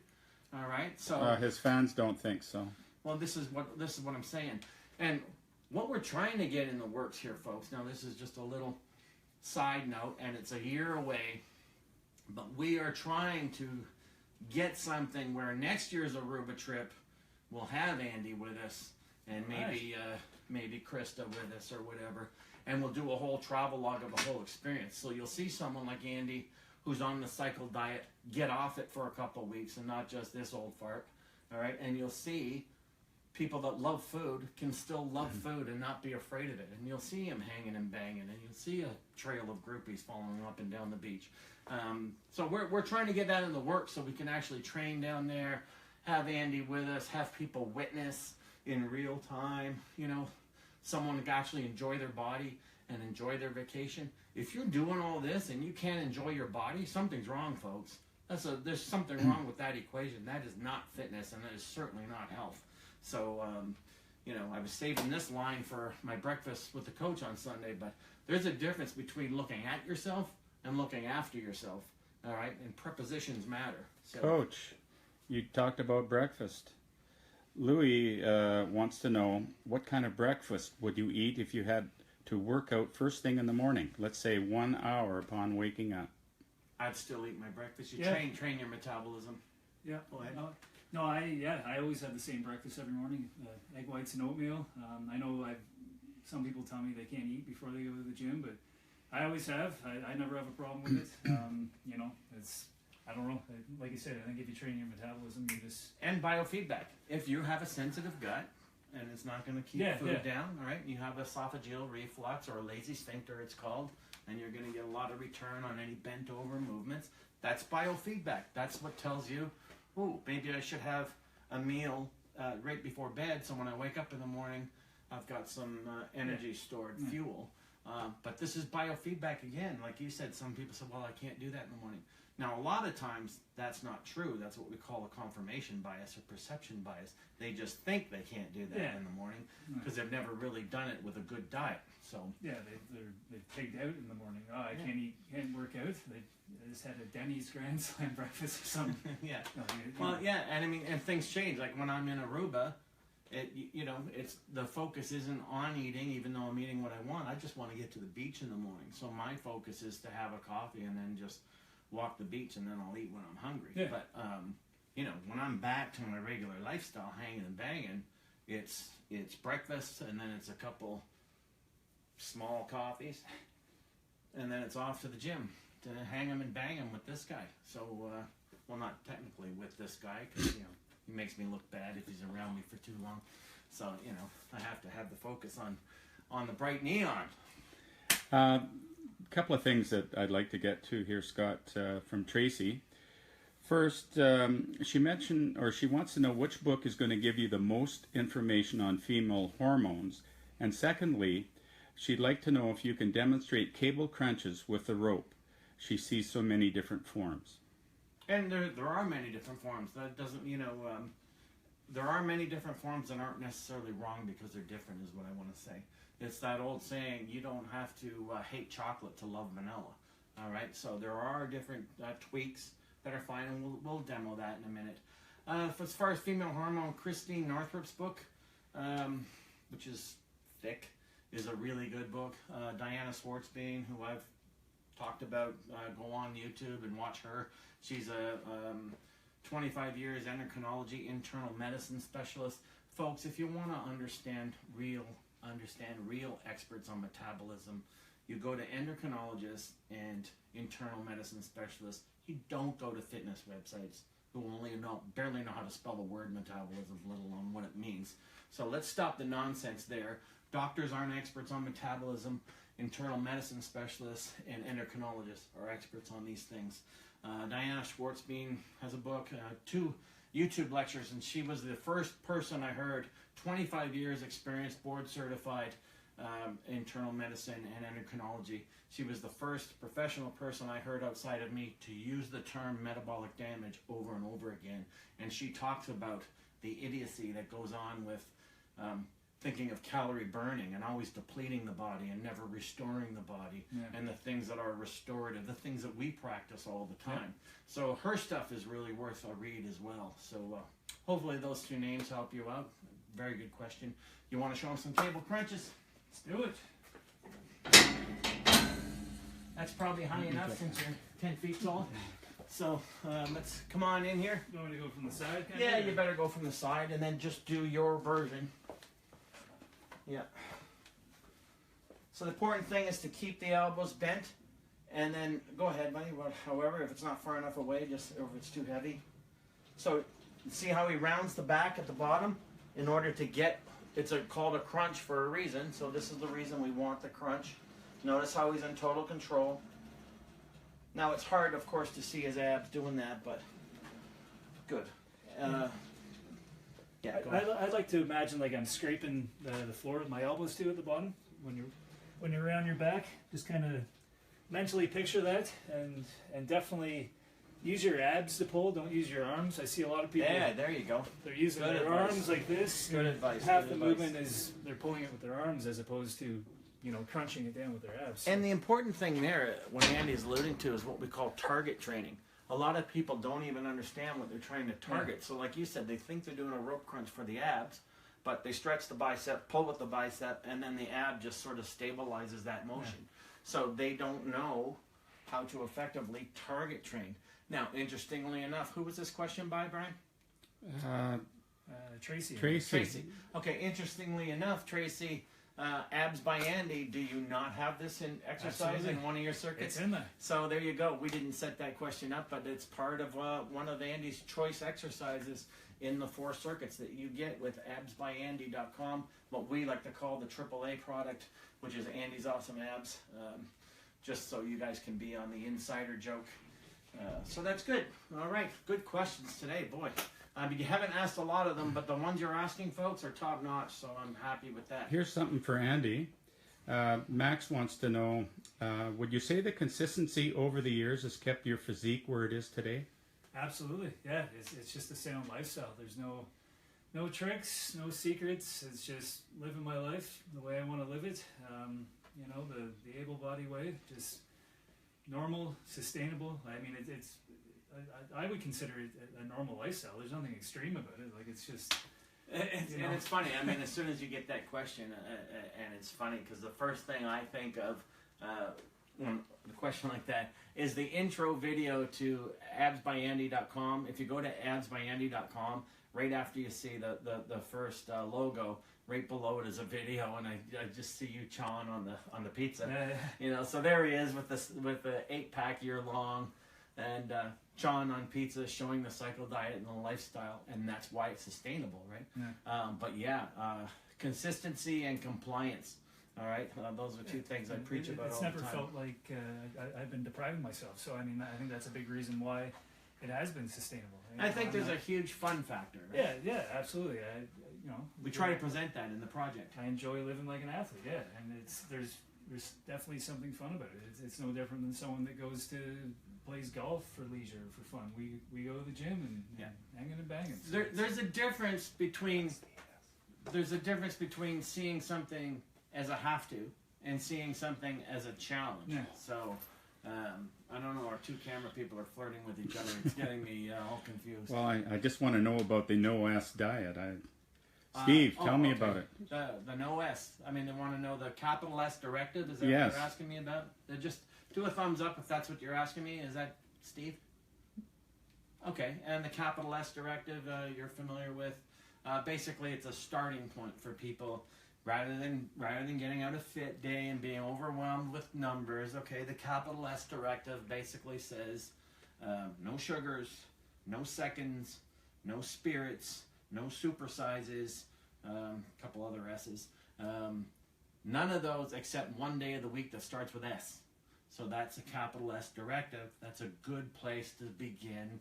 All right, so his fans don't think so. Well, this is what I'm saying. And what we're trying to get in the works here, folks, now this is just a little side note, and it's a year away, but we are trying to get something where next year's Aruba trip, we'll have Andy with us, and maybe Krista with us or whatever, and we'll do a whole travel log of the whole experience. So you'll see someone like Andy who's on the cycle diet get off it for a couple weeks and not just this old fart, all right? And you'll see people that love food can still love food and not be afraid of it. And you'll see him hanging and banging, and you'll see a trail of groupies following up and down the beach. So we're trying to get that in the works so we can actually train down there, have Andy with us, have people witness in real time, someone can actually enjoy their body and enjoy their vacation. If you're doing all this and you can't enjoy your body, something's wrong, folks. There's something wrong with that equation. That is not fitness, and that is certainly not health. So, you know, I was saving this line for my breakfast with the coach on Sunday, but there's a difference between looking at yourself and looking after yourself. All right, and prepositions matter. So, Coach, you talked about breakfast. Louis wants to know, what kind of breakfast would you eat if you had to work out first thing in the morning? Let's say 1 hour upon waking up. I'd still eat my breakfast. You Yeah. train your metabolism. Yeah. Go ahead. No, I always have the same breakfast every morning: egg whites and oatmeal. I know some people tell me they can't eat before they go to the gym, but I always have. I never have a problem with it. You know, I don't know. Like you said, I think if you train your metabolism, you just And biofeedback. If you have a sensitive gut and it's not going to keep food down, all right, you have esophageal reflux or a lazy sphincter, it's called, and you're going to get a lot of return on any bent over movements. That's biofeedback. That's what tells you, oh, maybe I should have a meal right before bed, so when I wake up in the morning, I've got some energy stored, fuel. But this is biofeedback again. Like you said, some people say, well, I can't do that in the morning. Now, a lot of times, that's not true. That's what we call a confirmation bias or perception bias. They just think they can't do that in the morning because they've never really done it with a good diet. So they're pigged out in the morning. Oh, I can't work out. They just had a Denny's Grand Slam breakfast or something. And I mean, and things change. Like when I'm in Aruba, it's the focus isn't on eating, even though I'm eating what I want. I just want to get to the beach in the morning. So my focus is to have a coffee and then just walk the beach, and then I'll eat when I'm hungry. Yeah. But you know, when I'm back to my regular lifestyle, hanging and banging, it's breakfast, and then it's a couple small coffees, and then it's off to the gym to hang 'em and bang 'em with this guy. So, well, not technically with this guy, because you know he makes me look bad if he's around me for too long. So you know, I have to have the focus on the bright neon. Couple of things that I'd like to get to here, Scott, from Tracy. First, she mentioned, or she wants to know which book is going to give you the most information on female hormones. And secondly, she'd like to know if you can demonstrate cable crunches with the rope. She sees so many different forms. And there are many different forms. That doesn't, there are many different forms that aren't necessarily wrong because they're different, is what I want to say. It's that old saying, you don't have to hate chocolate to love vanilla. All right, so there are different tweaks that are fine, and we'll demo that in a minute. As far as female hormone, Christine Northrup's book, which is thick, is a really good book. Diana Schwartzbein, who I've talked about, go on YouTube and watch her. She's a 25 years endocrinology internal medicine specialist. Folks, if you want to understand real experts on metabolism, you go to endocrinologists and internal medicine specialists. You don't go to fitness websites who barely know how to spell the word metabolism, let alone what it means. So let's stop the nonsense there. Doctors aren't experts on metabolism. Internal medicine specialists and endocrinologists are experts on these things. Diana Schwartzbein has a book, 2 YouTube lectures, and she was the first person I heard, 25 years experience, board certified internal medicine and endocrinology. She was the first professional person I heard outside of me to use the term metabolic damage over and over again. And she talks about the idiocy that goes on with thinking of calorie burning and always depleting the body and never restoring the body, and the things that are restorative, the things that we practice all the time. So her stuff is really worth a read as well. So hopefully those 2 names help you out. Very good question. You want to show them some cable crunches? let's do it. That's probably high enough since you're 10 feet tall. So let's come on in here. You want me to go from the side? Yeah, you better go from the side and then just do your version. Yeah. So the important thing is to keep the elbows bent, and then go ahead, buddy. However, if it's not far enough away, or if it's too heavy. So see how he rounds the back at the bottom in order to get. It's called a crunch for a reason. So this is the reason we want the crunch. Notice how he's in total control. Now it's hard, of course, to see his abs doing that, but good. Yeah, I'd like to imagine like I'm scraping the floor with my elbows too at the bottom when you're around your back. Just kind of mentally picture that, and definitely use your abs to pull. Don't use your arms. I see a lot of people. Yeah, there you go. They're using Good their advice. arms like this. Good advice. Half good the advice. movement is they're pulling it with their arms as opposed to, crunching it down with their abs. And the important thing there, what Andy's alluding to, is what we call target training. A lot of people don't even understand what they're trying to target. Yeah. So like you said, they think they're doing a rope crunch for the abs, but they stretch the bicep, pull with the bicep, and then the ab just sort of stabilizes that motion. Yeah. So they don't know how to effectively target train. Now, interestingly enough, who was this question by, Brian? Tracy. Tracy. Okay, interestingly enough, Tracy, Abs by Andy, do you not have this in exercise Absolutely. in one of your circuits? It's in there. So there you go. We didn't set that question up, but it's part of one of Andy's choice exercises in the 4 circuits that you get with absbyandy.com, what we like to call the AAA product, which is Andy's Awesome Abs, just so you guys can be on the insider joke. So that's good. All right, good questions today, boy. You haven't asked a lot of them, but the ones you're asking, folks, are top notch, so I'm happy with that. Here's something for Andy. Max wants to know, would you say the consistency over the years has kept your physique where it is today? Absolutely, yeah. It's just a sound lifestyle. There's no tricks, no secrets. It's just living my life the way I want to live it. The able-bodied way, just normal, sustainable. I mean, I would consider it a normal lifestyle. There's nothing extreme about it. Like, it's just... And it's funny. I mean, as soon as you get that question, and it's funny because the first thing I think of when a question like that is the intro video to absbyandy.com. If you go to absbyandy.com, right after you see the first logo, right below it is a video, and I just see you chawing on the pizza. So there he is with the 8-pack year long, and chawing on pizza, showing the cycle diet and the lifestyle, and that's why it's sustainable, right? Consistency and compliance. All right, those are 2 things I preach about all the time. It's never felt like I've been depriving myself. So I mean, I think that's a big reason why it has been sustainable. I think there's a huge fun factor. Right? Yeah, absolutely. We try to present that in the project. I enjoy living like an athlete. Yeah, and there's definitely something fun about it. It's no different than someone that goes to plays golf for leisure, for fun. We go to the gym and hanging and banging. So there's a difference between seeing something as a have to and seeing something as a challenge. Yeah. So I don't know, our 2 camera people are flirting with each other. It's getting me all confused. Well, I just want to know about the no-S diet. Steve, tell me about it. The no S. I mean, they want to know the capital S directive. Is that Yes. what you're asking me about? Just do a thumbs up if that's what you're asking me. Is that Steve? Okay, and the capital S directive you're familiar with. Basically, it's a starting point for people. Rather than getting out a fit day and being overwhelmed with numbers, okay, the capital S directive basically says no sugars, no seconds, no spirits, no supersizes, a couple other S's. None of those except one day of the week that starts with S. So that's a capital S directive. That's a good place to begin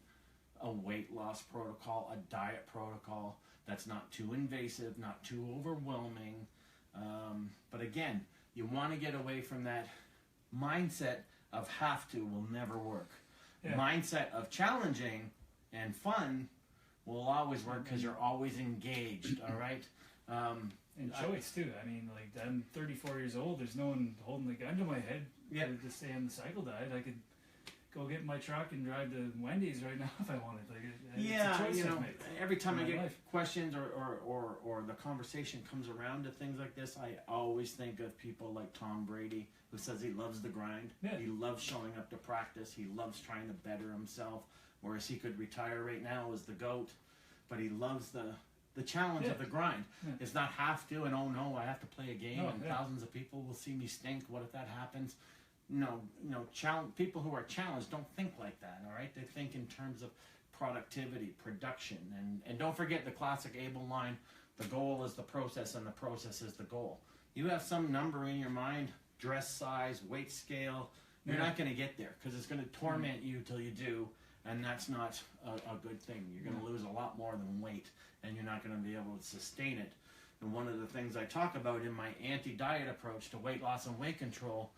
a weight loss protocol, a diet protocol that's not too invasive, not too overwhelming. But again, you want to get away from that mindset of have to will never work. Yeah. Mindset of challenging and fun will always work because you're always engaged, all right? and choice too. I mean, like, I'm 34 years old. There's no one holding the gun to my head to stay on the cycle diet. I could go get in my truck and drive to Wendy's right now if I wanted. Like, it's a choice I've made every time I in my get life. questions or the conversation comes around to things like this, I always think of people like Tom Brady, who says he loves the grind. Yeah. He loves showing up to practice. He loves trying to better himself. Whereas he could retire right now as the GOAT, but he loves the challenge of the grind. Yeah. It's not have to and, oh no, I have to play a game No, and thousands of people will see me stink. What if that happens? No, people who are challenged don't think like that, all right? They think in terms of productivity, production, and don't forget the classic Abel line, the goal is the process and the process is the goal. You have some number in your mind, dress size, weight scale, you're not going to get there because it's going to torment you till you do, and that's not a good thing. You're going to lose a lot more than weight, and you're not going to be able to sustain it. And one of the things I talk about in my anti-diet approach to weight loss and weight control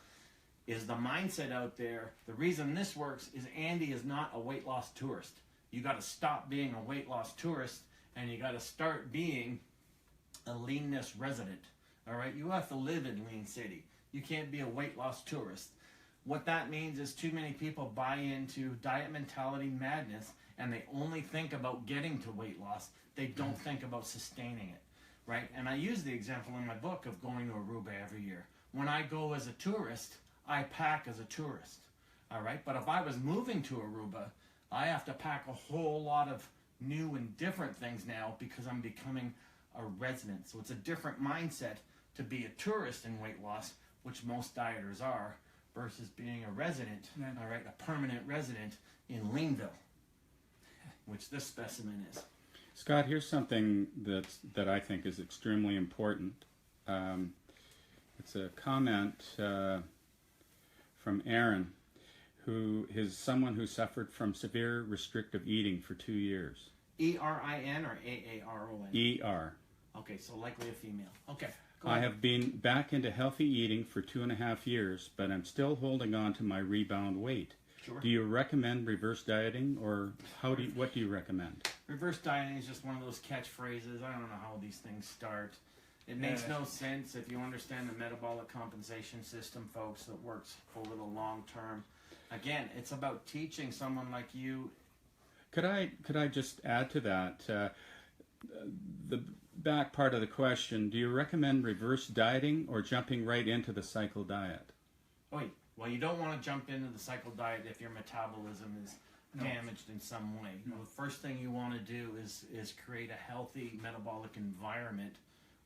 is the mindset out there. The reason this works is Andy is not a weight loss tourist. You got to stop being a weight loss tourist, and you got to start being a leanness resident. All right, you have to live in Lean City. You can't be a weight loss tourist. What that means is too many people buy into diet mentality madness, and they only think about getting to weight loss. They don't think about sustaining it, right? And I use the example in my book of going to Aruba every year. When I go as a tourist, I pack as a tourist, all right? But if I was moving to Aruba, I have to pack a whole lot of new and different things now because I'm becoming a resident. So it's a different mindset to be a tourist in weight loss, which most dieters are, versus being a resident, all right, a permanent resident in Leanville, which this specimen is. Scott, here's something that I think is extremely important. It's a comment from Aaron, who is someone who suffered from severe restrictive eating for 2 years. E-R-I-N or A-A-R-O-N? E-R. Okay, so likely a female. Okay. I have been back into healthy eating for 2.5 years, but I'm still holding on to my rebound weight. Sure. Do you recommend reverse dieting, or what do you recommend? Reverse dieting is just one of those catchphrases. I don't know how these things start. It makes no sense if you understand the metabolic compensation system, folks, that works over the long term. Again, it's about teaching someone like you. Could I just add to that? The back part of the question, do you recommend reverse dieting or jumping right into the cycle diet? Well, you don't want to jump into the cycle diet if your metabolism is damaged in some way. No. The first thing you want to do is create a healthy metabolic environment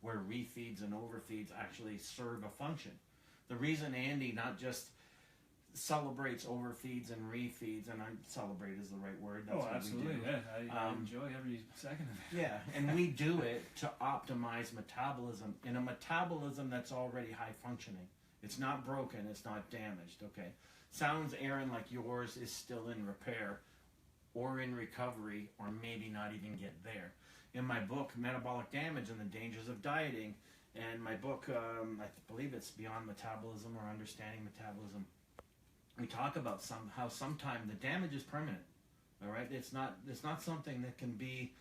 where refeeds and overfeeds actually serve a function. The reason Andy not just celebrates overfeeds and refeeds, and I celebrate is the right word. That's what absolutely. we do. Yeah, I enjoy every second of it. Yeah, and we do it to optimize metabolism in a metabolism that's already high functioning. It's not broken, it's not damaged, okay? Sounds, Aaron, like yours is still in repair or in recovery or maybe not even get there. In my book, Metabolic Damage and the Dangers of Dieting, and my book, I believe it's Beyond Metabolism or Understanding Metabolism, we talk about how sometimes the damage is permanent, all right? It's not something that can be,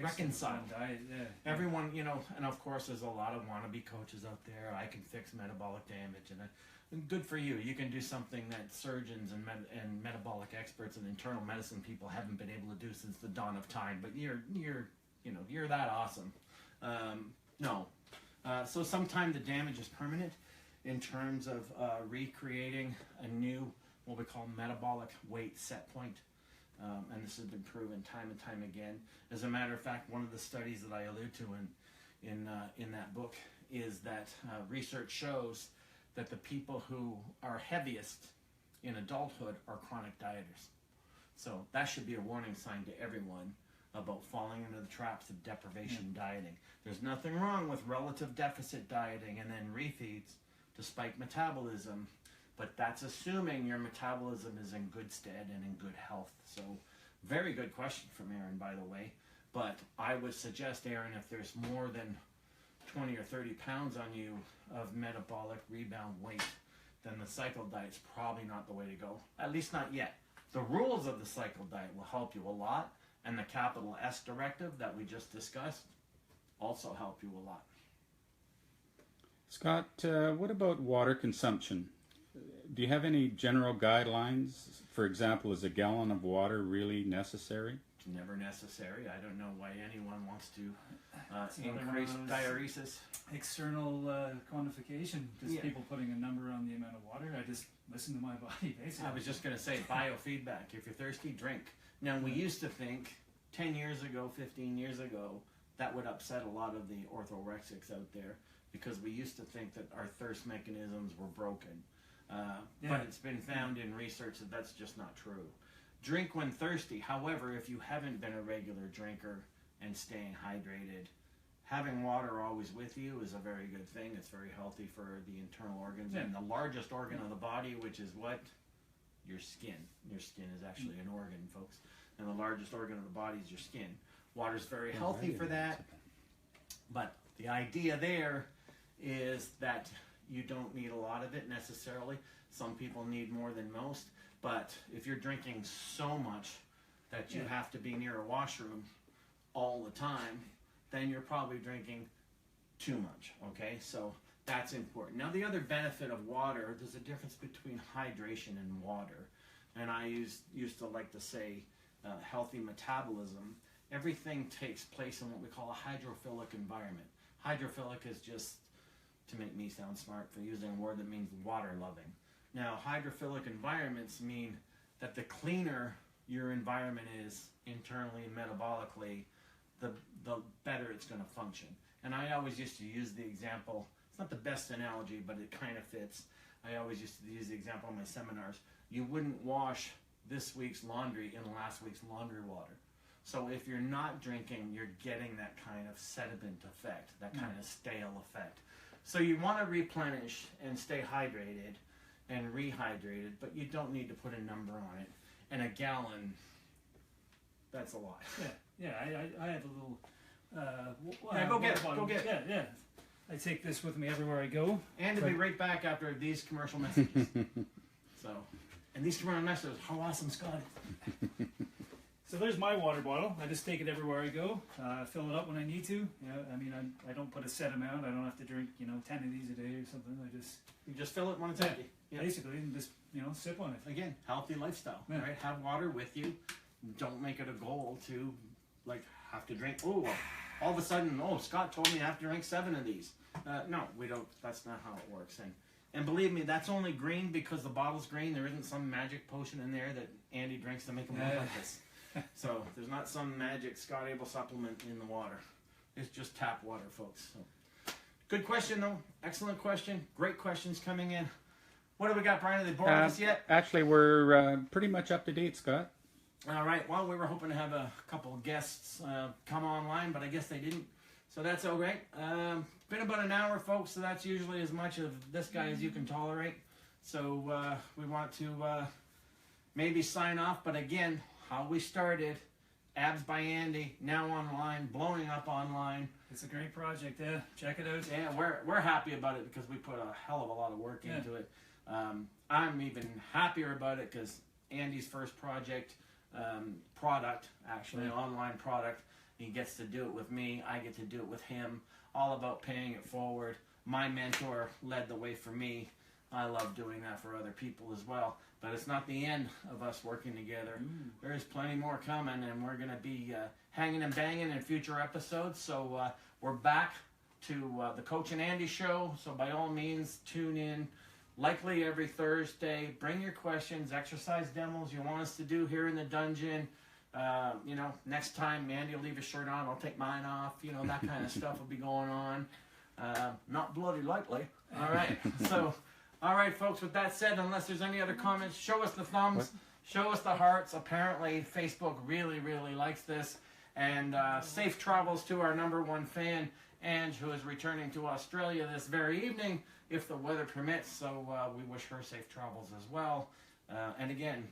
reconciled. Diet, yeah. Everyone, and of course there's a lot of wannabe coaches out there. I can fix metabolic damage, and good for you. You can do something that surgeons and metabolic experts and internal medicine people haven't been able to do since the dawn of time. But you're that awesome. So sometimes the damage is permanent in terms of recreating a new, what we call metabolic weight set point. And this has been proven time and time again. As a matter of fact, one of the studies that I allude to in that book is that research shows that the people who are heaviest in adulthood are chronic dieters. So that should be a warning sign to everyone about falling into the traps of deprivation dieting. There's nothing wrong with relative deficit dieting and then refeeds to spike metabolism, but that's assuming your metabolism is in good stead and in good health. So very good question from Aaron, by the way. But I would suggest, Aaron, if there's more than 20 or 30 pounds on you of metabolic rebound weight, then the cycle diet's probably not the way to go. At least not yet. The rules of the cycle diet will help you a lot, and the capital S directive that we just discussed also help you a lot. Scott, what about water consumption? Do you have any general guidelines? For example, is a gallon of water really necessary? It's never necessary. I don't know why anyone wants to increase diuresis. External quantification, just people putting a number on the amount of water. I just listen to my body, basically. I was just going to say biofeedback. If you're thirsty, drink. Now, we used to think 10 years ago, 15 years ago, that would upset a lot of the orthorexics out there because we used to think that our thirst mechanisms were broken. But it's been found in research that that's just not true. Drink when thirsty. However, if you haven't been a regular drinker and staying hydrated, having water always with you is a very good thing. It's very healthy for the internal organs. And the largest organ of the body, which is what? Your skin. Your skin is actually an organ, folks. And the largest organ of the body is your skin. Water's very healthy for that. But the idea there is that You don't need a lot of it necessarily. Some people need more than most. But if you're drinking so much that you have to be near a washroom all the time, then you're probably drinking too much, okay? So that's important. Now, the other benefit of water, there's a difference between hydration and water. And I used to like to say healthy metabolism. Everything takes place in what we call a hydrophilic environment. Hydrophilic is just, to make me sound smart, for using a word that means water-loving. Now, hydrophilic environments mean that the cleaner your environment is internally and metabolically, the better it's going to function. And I always used to use the example, it's not the best analogy, but it kind of fits. I always used to use the example in my seminars. You wouldn't wash this week's laundry in last week's laundry water. So if you're not drinking, you're getting that kind of sediment effect, that kind of stale effect. So you want to replenish and stay hydrated and rehydrated, but you don't need to put a number on it. And a gallon, that's a lot. Yeah, I have a little... go get it. Yeah. I take this with me everywhere I go. And to be right back after these commercial messages. And these commercial messages, how awesome, Scott. So there's my water bottle. I just take it everywhere I go. Fill it up when I need to. I mean, I don't put a set amount. I don't have to drink, 10 of these a day or something. You just fill it when it's empty. Yeah. Basically, and just, sip on it. Again, healthy lifestyle, right? Have water with you. Don't make it a goal to, have to drink. Oh, all of a sudden, Scott told me I have to drink 7 of these. No, we don't. That's not how it works. And believe me, that's only green because the bottle's green. There isn't some magic potion in there that Andy drinks to make him look like this. So there's not some magic Scott Abel supplement in the water. It's just tap water, folks. So, good question, though. Excellent question. Great questions coming in. What do we got, Brian? Are they boring us yet? Actually, we're pretty much up to date, Scott. All right. Well, we were hoping to have a couple of guests come online, but I guess they didn't. So that's all right. Been about an hour, folks, so that's usually as much of this guy as you can tolerate. So we want to maybe sign off, but again, how we started, Abs by Andy, now online, blowing up online. It's a great project, yeah. Check it out. Yeah, we're happy about it because we put a hell of a lot of work into it. I'm even happier about it because Andy's first product, online product, he gets to do it with me, I get to do it with him, all about paying it forward. My mentor led the way for me. I love doing that for other people as well. But it's not the end of us working together. There's plenty more coming, and we're going to be hanging and banging in future episodes. So we're back to the Coach and Andy show. So by all means, tune in. Likely every Thursday. Bring your questions, exercise demos you want us to do here in the dungeon. Next time Andy will leave his shirt on, I'll take mine off. That kind of stuff will be going on. Not bloody likely. All right. So, all right, folks, with that said, unless there's any other comments, show us the thumbs, show us the hearts. Apparently, Facebook really, really likes this. And safe travels to our #1 fan, Ange, who is returning to Australia this very evening, if the weather permits. So we wish her safe travels as well. And again,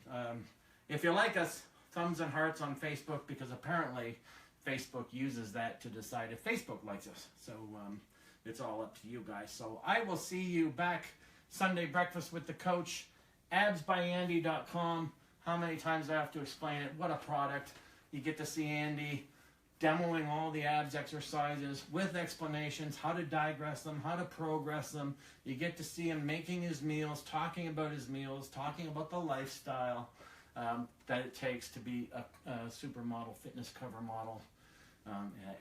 if you like us, thumbs and hearts on Facebook, because apparently Facebook uses that to decide if Facebook likes us. So it's all up to you guys. So I will see you back Sunday breakfast with the coach, absbyandy.com. How many times do I have to explain it? What a product. You get to see Andy demoing all the abs exercises with explanations, how to digress them, how to progress them. You get to see him making his meals, talking about his meals, talking about the lifestyle that it takes to be a supermodel, fitness cover model.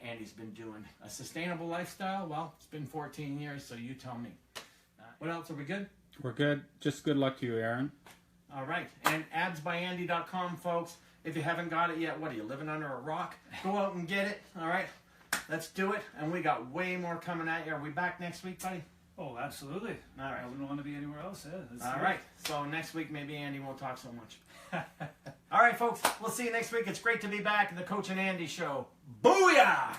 Andy's been doing a sustainable lifestyle. Well, it's been 14 years, so you tell me. What else? Are we good? We're good. Just good luck to you, Aaron. All right. And absbyandy.com, folks. If you haven't got it yet, what are you, living under a rock? Go out and get it. All right. Let's do it. And we got way more coming at you. Are we back next week, buddy? Oh, absolutely. All right. I wouldn't want to be anywhere else. Yeah, all right. So next week, maybe Andy won't talk so much. All right, folks. We'll see you next week. It's great to be back in the Coach and Andy show. Booyah!